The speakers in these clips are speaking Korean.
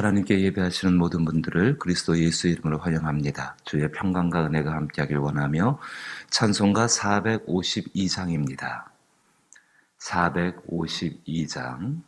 하나님께 예배하시는 모든 분들을 그리스도 예수 이름으로 환영합니다. 주의 평강과 은혜가 함께하길 원하며 찬송가 452장입니다. 452장.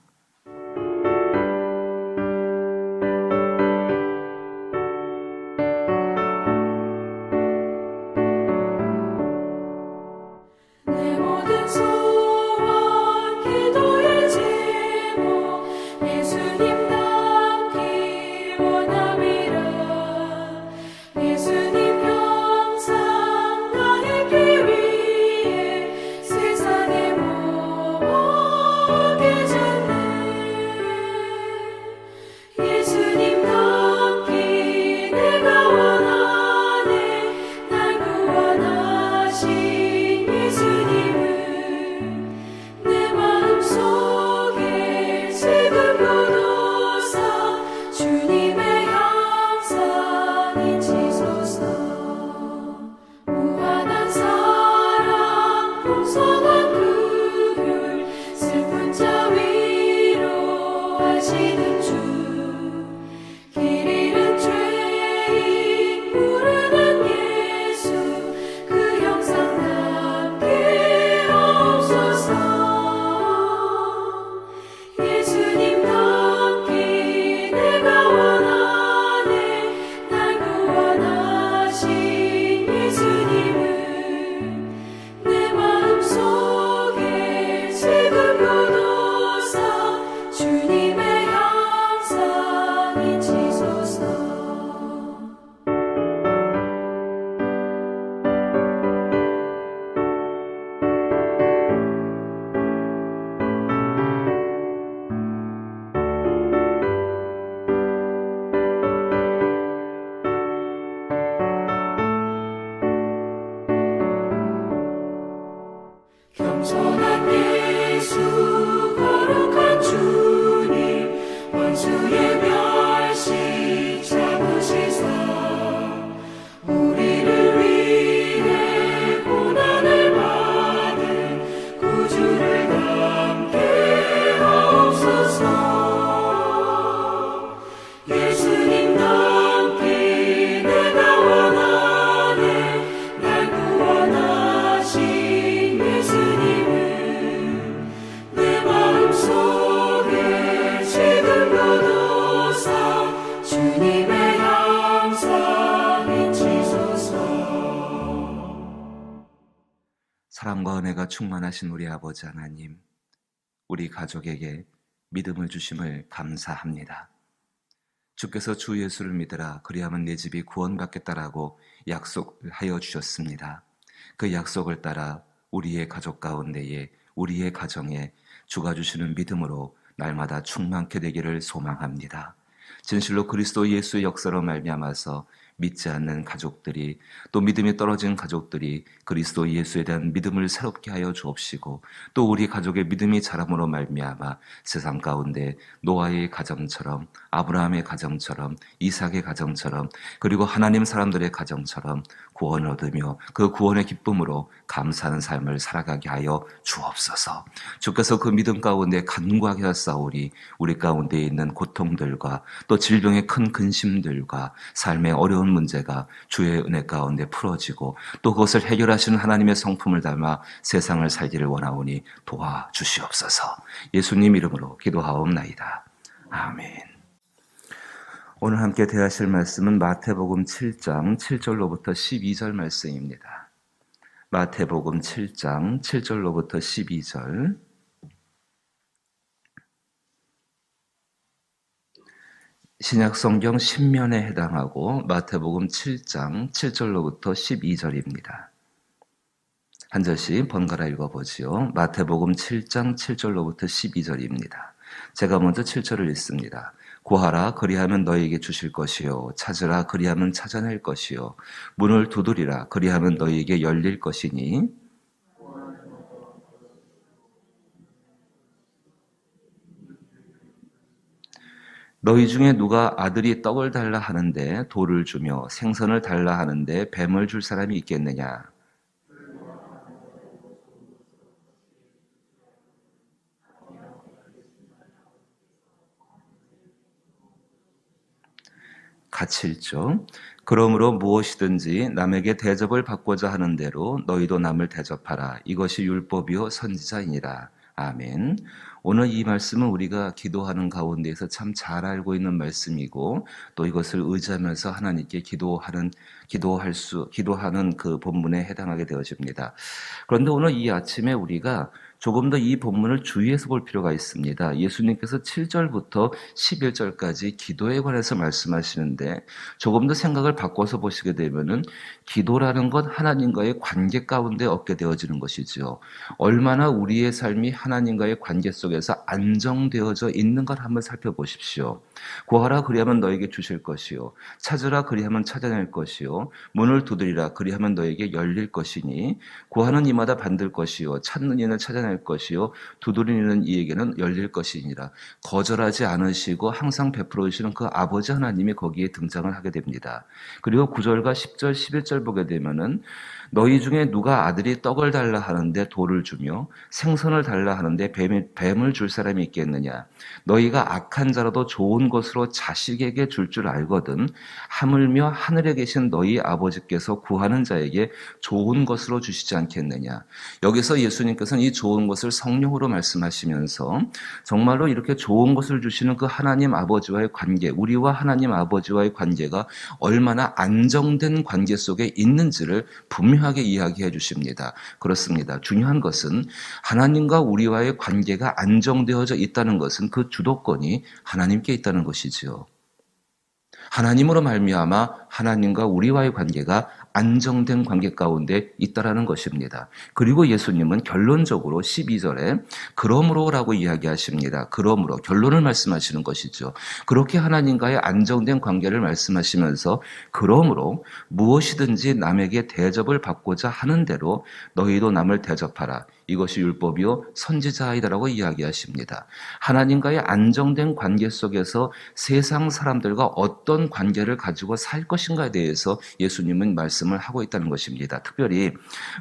사랑과 은혜가 충만하신 우리 아버지 하나님, 우리 가족에게 믿음을 주심을 감사합니다. 주께서 주 예수를 믿으라 그리하면 내 집이 구원받겠다라고 약속하여 주셨습니다. 그 약속을 따라 우리의 가족 가운데에, 우리의 가정에 주가 주시는 믿음으로 날마다 충만케 되기를 소망합니다. 진실로 그리스도 예수의 역사로 말미암아서 믿지 않는 가족들이, 또 믿음이 떨어진 가족들이 그리스도 예수에 대한 믿음을 새롭게 하여 주옵시고, 또 우리 가족의 믿음이 자람으로 말미암아 세상 가운데 노아의 가정처럼, 아브라함의 가정처럼, 이삭의 가정처럼, 그리고 하나님 사람들의 가정처럼 구원을 얻으며 그 구원의 기쁨으로 감사하는 삶을 살아가게 하여 주옵소서. 주께서 그 믿음 가운데 간구하게 하사오니 우리 가운데 있는 고통들과 또 질병의 큰 근심들과 삶의 어려운 문제가 주의 은혜 가운데 풀어지고, 또 그것을 해결하시는 하나님의 성품을 닮아 세상을 살기를 원하오니 도와주시옵소서. 예수님 이름으로 기도하옵나이다. 아멘. 오늘 함께 대하실 말씀은 마태복음 7장 7절로부터 12절 말씀입니다. 마태복음 7장 7절로부터 12절. 신약성경 신면에 해당하고 마태복음 7장 7절로부터 12절입니다. 한 절씩 번갈아 읽어보지요. 마태복음 7장 7절로부터 12절입니다. 제가 먼저 7절을 읽습니다. 구하라 그리하면 너희에게 주실 것이요, 찾으라 그리하면 찾아낼 것이요, 문을 두드리라 그리하면 너희에게 열릴 것이니, 너희 중에 누가 아들이 떡을 달라 하는데 돌을 주며 생선을 달라 하는데 뱀을 줄 사람이 있겠느냐? 같이 읽죠. 그러므로 무엇이든지 남에게 대접을 받고자 하는 대로 너희도 남을 대접하라. 이것이 율법이요 선지자이니라. 아멘. 오늘 이 말씀은 우리가 기도하는 가운데에서 참 잘 알고 있는 말씀이고 또 이것을 의지하면서 하나님께 기도하는 그 본문에 해당하게 되어집니다. 그런데 오늘 이 아침에 우리가 조금 더 이 본문을 주의해서 볼 필요가 있습니다. 예수님께서 7절부터 11절까지 기도에 관해서 말씀하시는데 조금 더 생각을 바꿔서 보시게 되면은 기도라는 것 하나님과의 관계 가운데 얻게 되어지는 것이죠. 얼마나 우리의 삶이 하나님과의 관계 속에서 안정되어져 있는 걸 한번 살펴보십시오. 구하라 그리하면 너에게 주실 것이요 찾으라 그리하면 찾아낼 것이요 문을 두드리라 그리하면 너에게 열릴 것이니 구하는 이마다 받을 것이요 찾는 이는 찾아낼 것이요 두드리는 이에게는 열릴 것이니라. 거절하지 않으시고 항상 베풀어 주시는 그 아버지 하나님이 거기에 등장을 하게 됩니다. 그리고 9절과 10절 11절 보게 되면은 너희 중에 누가 아들이 떡을 달라 하는데 돌을 주며 생선을 달라 하는데 뱀을 줄 사람이 있겠느냐. 너희가 악한 자라도 좋은 것으로 자식에게 줄 줄 알거든 하물며 하늘에 계신 너희 아버지께서 구하는 자에게 좋은 것으로 주시지 않겠느냐. 여기서 예수님께서는 이 좋은 것을 성령으로 말씀하시면서 정말로 이렇게 좋은 것을 주시는 그 하나님 아버지와의 관계, 우리와 하나님 아버지와의 관계가 얼마나 안정된 관계 속에 있는지를 분명하게 이야기해 주십니다. 그렇습니다. 중요한 것은 하나님과 우리와의 관계가 안정되어져 있다는 것은 그 주도권이 하나님께 있다는 것이지요. 하나님으로 말미암아 하나님과 우리와의 관계가 안정된 관계 가운데 있다라는 것입니다. 그리고 예수님은 결론적으로 12절에 그러므로라고 이야기하십니다. 그러므로 결론을 말씀하시는 것이죠. 그렇게 하나님과의 안정된 관계를 말씀하시면서 그러므로 무엇이든지 남에게 대접을 받고자 하는 대로 너희도 남을 대접하라. 이것이 율법이요 선지자이다라고 이야기하십니다. 하나님과의 안정된 관계 속에서 세상 사람들과 어떤 관계를 가지고 살 것인가에 대해서 예수님은 말씀을 하고 있다는 것입니다. 특별히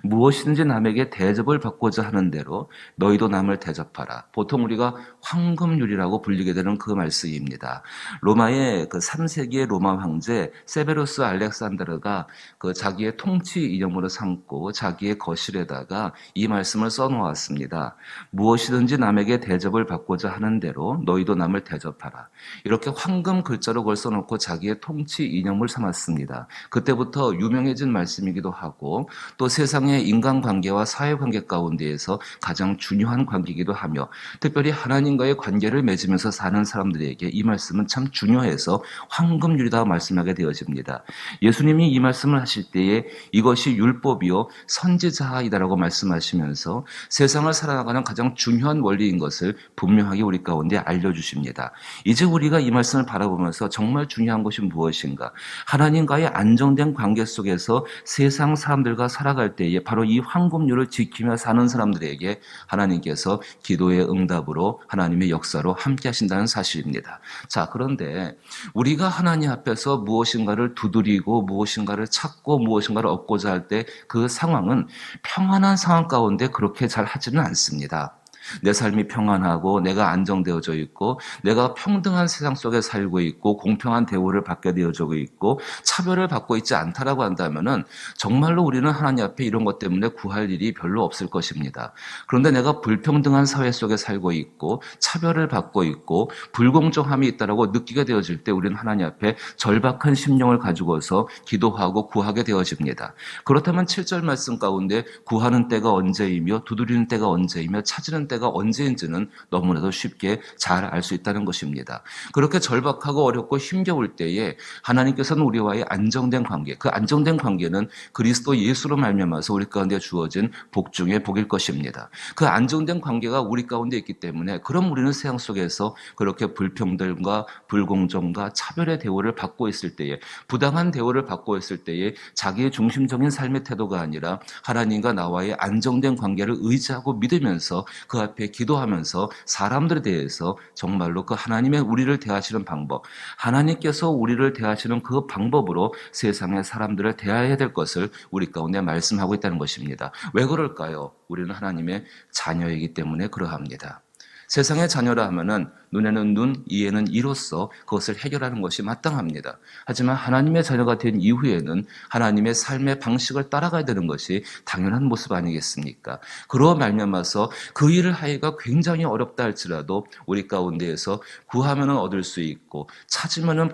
무엇이든지 남에게 대접을 받고자 하는 대로 너희도 남을 대접하라. 보통 우리가 황금률이라고 불리게 되는 그 말씀입니다. 로마의 그 3세기의 로마 황제 세베루스 알렉산드르가 그 자기의 통치 이념으로 삼고 자기의 거실에다가 이 말씀을 써놓았습니다. 무엇이든지 남에게 대접을 받고자 하는 대로 너희도 남을 대접하라. 이렇게 황금 글자로 그걸 써놓고 자기의 통치 이념을 삼았습니다. 그때부터 유명해진 말씀이기도 하고 또 세상의 인간관계와 사회관계 가운데에서 가장 중요한 관계이기도 하며 특별히 하나님과의 관계를 맺으면서 사는 사람들에게 이 말씀은 참 중요해서 황금률이다 말씀하게 되어집니다. 예수님이 이 말씀을 하실 때에 이것이 율법이요 선지자이다라고 말씀하시면서 세상을 살아가는 가장 중요한 원리인 것을 분명하게 우리 가운데 알려주십니다. 이제 우리가 이 말씀을 바라보면서 정말 중요한 것이 무엇인가? 하나님과의 안정된 관계 속에서 세상 사람들과 살아갈 때에 바로 이 황금률을 지키며 사는 사람들에게 하나님께서 기도의 응답으로 하나님의 역사로 함께 하신다는 사실입니다. 자, 그런데 우리가 하나님 앞에서 무엇인가를 두드리고 무엇인가를 찾고 무엇인가를 얻고자 할 때 그 상황은 평안한 상황 가운데 그렇게 잘 하지는 않습니다. 내 삶이 평안하고 내가 안정되어져 있고 내가 평등한 세상 속에 살고 있고 공평한 대우를 받게 되어져 있고 차별을 받고 있지 않다라고 한다면은 정말로 우리는 하나님 앞에 이런 것 때문에 구할 일이 별로 없을 것입니다. 그런데 내가 불평등한 사회 속에 살고 있고 차별을 받고 있고 불공정함이 있다라고 느끼게 되어질 때 우리는 하나님 앞에 절박한 심령을 가지고서 기도하고 구하게 되어집니다. 그렇다면 7절 말씀 가운데 구하는 때가 언제이며 두드리는 때가 언제이며 찾으는 때가 언제인지는 너무나도 쉽게 잘 알 수 있다는 것입니다. 그렇게 절박하고 어렵고 힘겨울 때에 하나님께서는 우리와의 안정된 관계, 그 안정된 관계는 그리스도 예수로 말미암아서 우리 가운데 주어진 복 중에 복일 것입니다. 그 안정된 관계가 우리 가운데 있기 때문에 그럼 우리는 세상 속에서 그렇게 불평등과 불공정과 차별의 대우를 받고 있을 때에 부당한 대우를 받고 있을 때에 자기의 중심적인 삶의 태도가 아니라 하나님과 나와의 안정된 관계를 의지하고 믿으면서 그 앞에 기도하면서 사람들에 대해서 정말로 그 하나님의 우리를 대하시는 방법, 하나님께서 우리를 대하시는 그 방법으로 세상의 사람들을 대해야 될 것을 우리 가운데 말씀하고 있다는 것입니다. 왜 그럴까요? 우리는 하나님의 자녀이기 때문에 그러합니다. 세상의 자녀라 하면은 눈에는 눈, 이에는 이로써 그것을 해결하는 것이 마땅합니다. 하지만 하나님의 자녀가 된 이후에는 하나님의 삶의 방식을 따라가야 되는 것이 당연한 모습 아니겠습니까? 그로 말미암아서 그 일을 하기가 굉장히 어렵다 할지라도 우리 가운데에서 구하면은 얻을 수 있고 찾으면은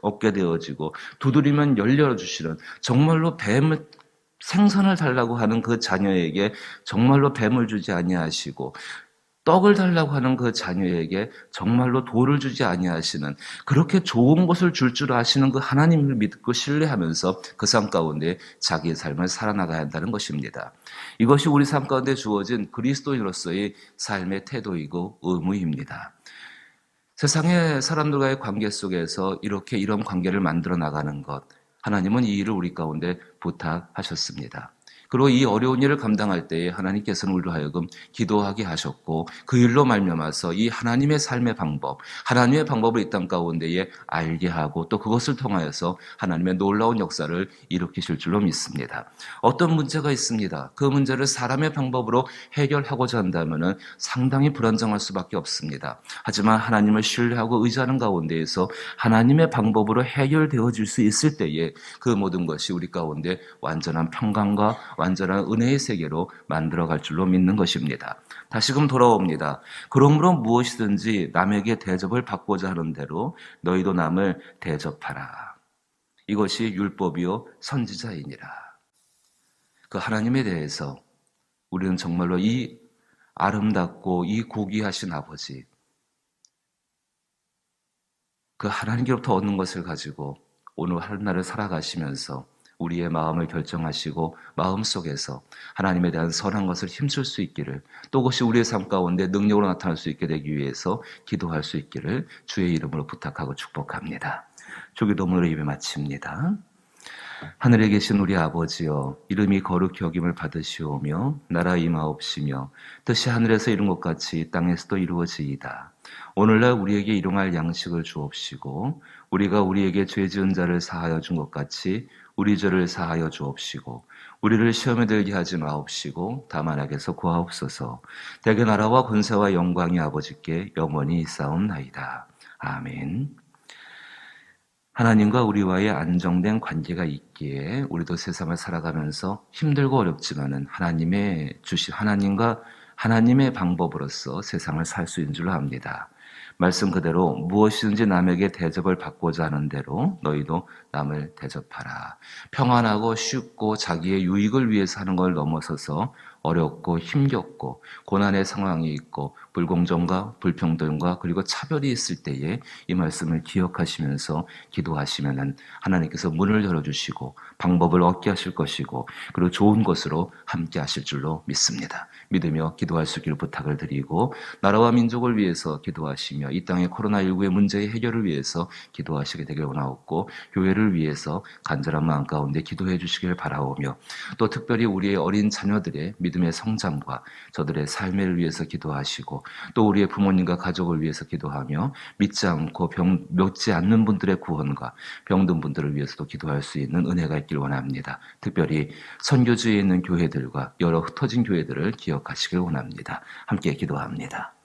얻게 되어지고 두드리면 열려주시는 정말로 뱀을 생선을 달라고 하는 그 자녀에게 정말로 뱀을 주지 아니하시고 떡을 달라고 하는 그 자녀에게 정말로 돌을 주지 아니하시는 그렇게 좋은 것을 줄 줄 아시는 그 하나님을 믿고 신뢰하면서 그 삶 가운데 자기의 삶을 살아나가야 한다는 것입니다. 이것이 우리 삶 가운데 주어진 그리스도인으로서의 삶의 태도이고 의무입니다. 세상의 사람들과의 관계 속에서 이렇게 이런 관계를 만들어 나가는 것, 하나님은 이 일을 우리 가운데 부탁하셨습니다. 그리고 이 어려운 일을 감당할 때에 하나님께서는 우리로 하여금 기도하게 하셨고 그 일로 말미암아서 이 하나님의 삶의 방법, 하나님의 방법을 이 땅 가운데에 알게 하고 또 그것을 통하여서 하나님의 놀라운 역사를 일으키실 줄로 믿습니다. 어떤 문제가 있습니다. 그 문제를 사람의 방법으로 해결하고자 한다면 상당히 불안정할 수밖에 없습니다. 하지만 하나님을 신뢰하고 의지하는 가운데에서 하나님의 방법으로 해결되어질 수 있을 때에 그 모든 것이 우리 가운데 완전한 평강과 완전한 은혜의 세계로 만들어갈 줄로 믿는 것입니다. 다시금 돌아옵니다. 그러므로 무엇이든지 남에게 대접을 받고자 하는 대로 너희도 남을 대접하라. 이것이 율법이요 선지자이니라. 그 하나님에 대해서 우리는 정말로 이 아름답고 이 고귀하신 아버지, 그 하나님께로부터 얻는 것을 가지고 오늘 하루날을 살아가시면서 우리의 마음을 결정하시고 마음속에서 하나님에 대한 선한 것을 힘쓸 수 있기를, 또 그것이 우리의 삶 가운데 능력으로 나타날 수 있게 되기 위해서 기도할 수 있기를 주의 이름으로 부탁하고 축복합니다. 주기도문으로 예배 마칩니다. 하늘에 계신 우리 아버지여, 이름이 거룩히 여김을 받으시오며 나라 임하옵시며 뜻이 하늘에서 이룬 것 같이 땅에서도 이루어지이다. 오늘날 우리에게 일용할 양식을 주옵시고 우리가 우리에게 죄 지은 자를 사하여 준 것 같이 우리 죄를 사하여 주옵시고 우리를 시험에 들게 하지 마옵시고 다만 악에서 구하옵소서. 대개 나라와 권세와 영광이 아버지께 영원히 있사옵나이다. 아멘. 하나님과 우리와의 안정된 관계가 있기에 우리도 세상을 살아가면서 힘들고 어렵지만은 하나님과 하나님의 방법으로서 세상을 살 수 있는 줄로 압니다. 말씀 그대로 무엇이든지 남에게 대접을 받고자 하는 대로 너희도 남을 대접하라. 평안하고 쉽고 자기의 유익을 위해서 하는 걸 넘어서서 어렵고 힘겹고 고난의 상황이 있고 불공정과 불평등과 그리고 차별이 있을 때에 이 말씀을 기억하시면서 기도하시면은 하나님께서 문을 열어주시고 방법을 얻게 하실 것이고 그리고 좋은 것으로 함께 하실 줄로 믿습니다. 믿으며 기도할 수 있기를 부탁을 드리고 나라와 민족을 위해서 기도하시며 이 땅의 코로나19의 문제의 해결을 위해서 기도하시게 되길 원하옵고 교회를 위해서 간절한 마음 가운데 기도해 주시길 바라오며 또 특별히 우리의 어린 자녀들의 믿음의 성장과 저들의 삶을 위해서 기도하시고 또 우리의 부모님과 가족을 위해서 기도하며 믿지 않는 분들의 구원과 병든 분들을 위해서도 기도할 수 있는 은혜가 있길 원합니다. 특별히 선교지에 있는 교회들과 여러 흩어진 교회들을 기억하시길 원합니다. 함께 기도합니다.